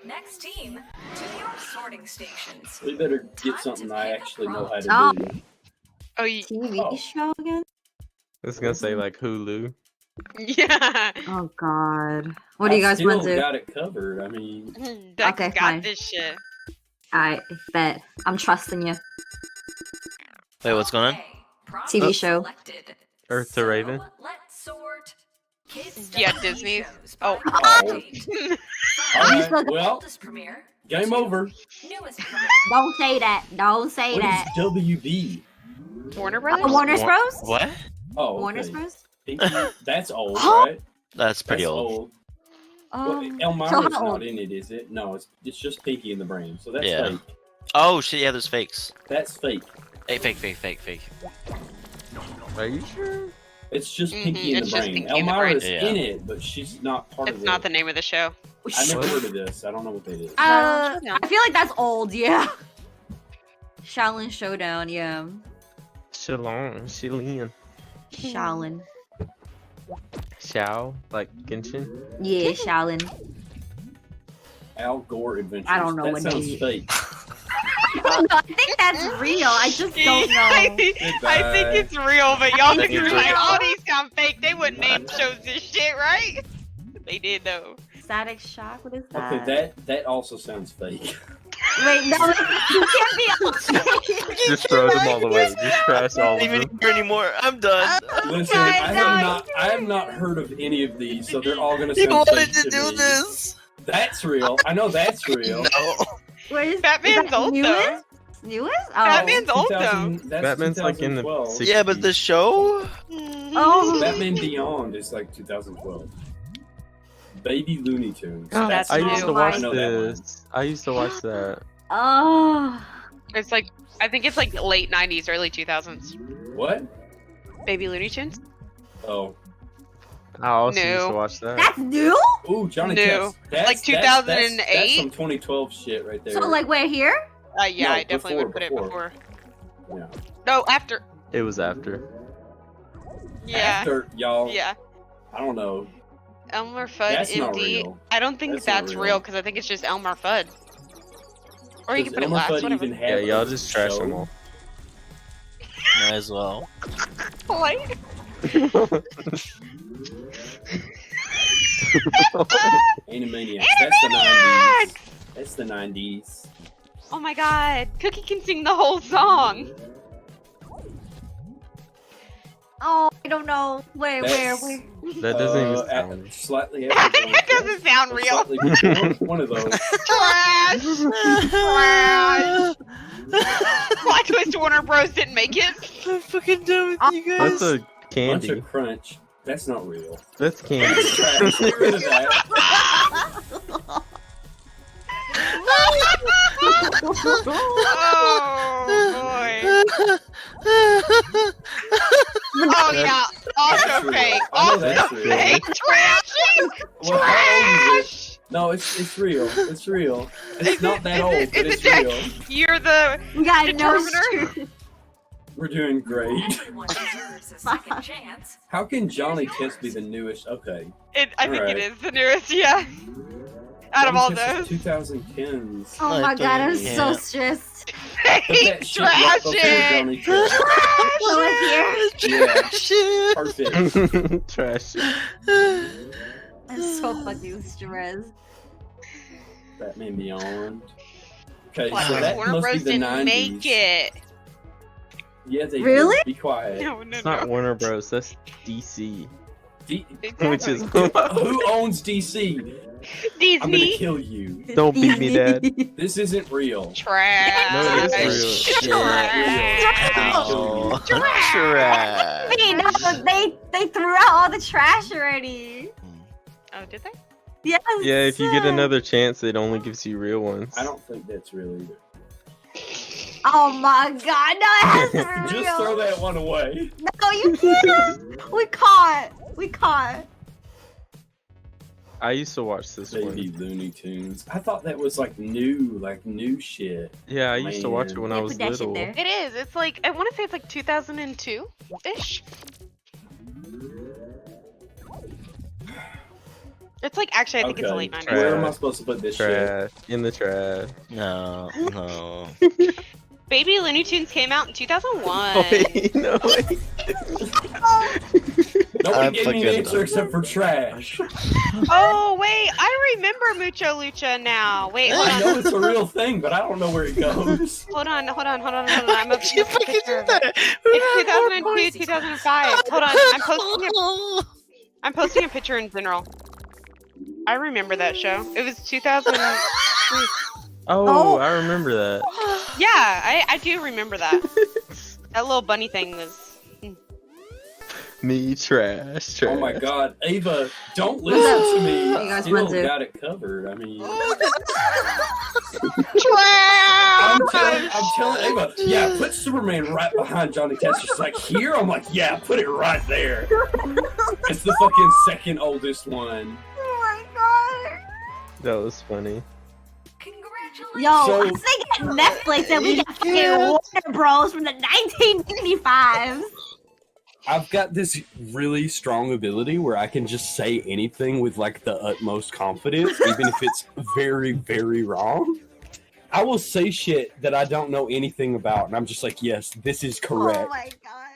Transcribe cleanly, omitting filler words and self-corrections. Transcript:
Next team, to your sorting stations. We better get something I actually know how to do. Oh, TV show again? I was gonna say like Hulu. yeah. Oh God. What do you guys want want to do? Got it covered. I mean, Deck Okay, got fine. this shit. I bet. I'm trusting you. Wait, what's going on? TV show. Selected. Earth to Raven. Let's sort kids' Yeah, TV Disney's. shows Oh. by Oh. date. alright, well, Oldest premiere. game over. Newest premiere. Don't say that. Don't say What that. is WB? Warner Brothers? Warner Bros? What? Oh, Warner okay. Bros? That's old, Huh? right? That's pretty That's old. Well, So Elmira's how not old? in it, is it? No, it's just Pinky and the Brain. So that's Yeah. fake. Oh shit, yeah, there's fakes. That's fake. Hey, fake. Are you sure? It's just Pinky and it's the just Brain. Pinky and the Elmira's Brain. in it, but she's not part of It's it. not the name of the show. I never heard of this. I don't know what that is. I feel like that's old, yeah. Shaolin Showdown, yeah. Shilin. Shaolin. Xiao, like Genshin. Yeah, Shaolin. Al Gore Adventures. I don't know that what sounds it is. fake. I think that's real. I just don't know. I think it's real, but y'all think think it's like real. all these sound fake. They wouldn't name shows this shit, right? They did though. Static Shock? What is that? Okay, that also sounds fake. Wait, no, you can't be Just throw them all away. Just trash all I don't of even them. hear anymore. I'm done. Listen, I have not heard of any of these, so they're all gonna You sound wanted fake to do me. this. That's real. I know that's real. No. Where is Batman's is that old, newest? Newest? Oh. Batman's old, though. 2000 that's Batman's like in the 2012. six- Yeah, but the show. Oh. Batman Beyond is like 2012. Baby Looney Tunes. Oh, that's I new. used to Oh watch I know that one. this. I used to watch that. Oh. It's like I think it's like late '90s, early 2000s. What? Baby Looney Tunes. Oh. I also No. used to watch that. That's new? Ooh, Johnny No. Test. That's, Like that's 2008? some 2012 shit right there. So, like, we're here? Yeah, No, I definitely would put it before. before. Yeah. No, after. It was after. Yeah. After, y'all, Yeah. I don't know. Elmer Fudd That's not MD. real. I don't think That's not that's real. real because I think it's just Elmer Fudd. Or you Does can put it Elmer last, Fudd whatever. even have Yeah, y'all a just trash show? them all. Might as well. What? Animaniacs. That's the 90s. That's the 90s. Oh my god, Cookie can sing the whole song. Oh, I don't know. Where? That doesn't even at- sound real. Slightly after It doesn't sound or real. slightly before, one of those. Trash! Trash! Plot twist, Warner Bros didn't make it. I'm fucking done with you That's guys. a Bunch candy. of crunch. That's not real. That's candy. That's trash. Get rid of that. Oh boy. Oh yeah, also That's real. fake. I know Also that's real. fake. Trashy! Well, how old is it? Trash! No, it's real. It's real. It's not that Is old, it- but is it's it real. You're the We got no Determiner? truth. We're doing great. Everyone deserves a second chance. How can Johnny Test be the newest? Okay. I think Alright. it is the newest, yeah. Out of all Johnny Test is those. 2010s. Oh my god, I'm so Yeah. stressed. Put Fake that shit right before trash it! Johnny Test. Will it here? Yeah, Shit. perfect. Trash. I'm so fucking stressed. Batman Beyond. Okay, Plot so twist, that Warner must be Bros the didn't 90s. make it. Yeah, they Really? did. Be quiet. No, It's not Warner Bros. That's DC. Which is Who owns DC? I'm gonna Disney. kill you. Don't beat me, Dad. This isn't real. Trash. No, it is Shit. Trash. Ow. Trash. Trash. Wait, no, they threw out all the trash already. Oh, did they? Yes. Yeah, if you get another chance, it only gives you real ones. I don't think that's real either. Oh my god, no, it has to be real. Just throw that one away. No, you can't. We caught. I used to watch this Baby one. Looney Tunes. I thought that was like new shit. Yeah, I used to watch it when I Yeah, was put that shit little. there. It is. It's like I want to say it's like 2002-ish. It's like actually, I think it's a late 90s. Where am I supposed to put this shit? Trash. In the trash. No, no. Baby Looney Tunes came out in 2001. Wait, no, wait. Nobody gave me an fucking answer except for trash. Oh wait, I remember Mucho Lucha now. Wait, hold I on. know it's a real thing, but I don't know where it goes. Hold on. I'm a You fucking do that. It's 2002, 2005. Hold on, I'm posting a picture in general. I remember that show. It was 2000. Oh, I remember that. Yeah, I do remember that. That little bunny thing was. Me trash. Oh my god, Ava, don't listen to me. You guys Still went to- got it covered. I mean, Trash! I'm telling Ava, yeah, put Superman right behind Johnny Test. She's like, here? I'm like, yeah, put it right there. It's the fucking second oldest one. Oh my god. That was funny. Congratulations. Yo, So- I was thinking Netflix and we got fucking Warner Bros from the 1995s. I've got this really strong ability where I can just say anything with like the utmost confidence, even if it's very, very wrong. I will say shit that I don't know anything about, and I'm just like, yes, this is correct. Oh my god.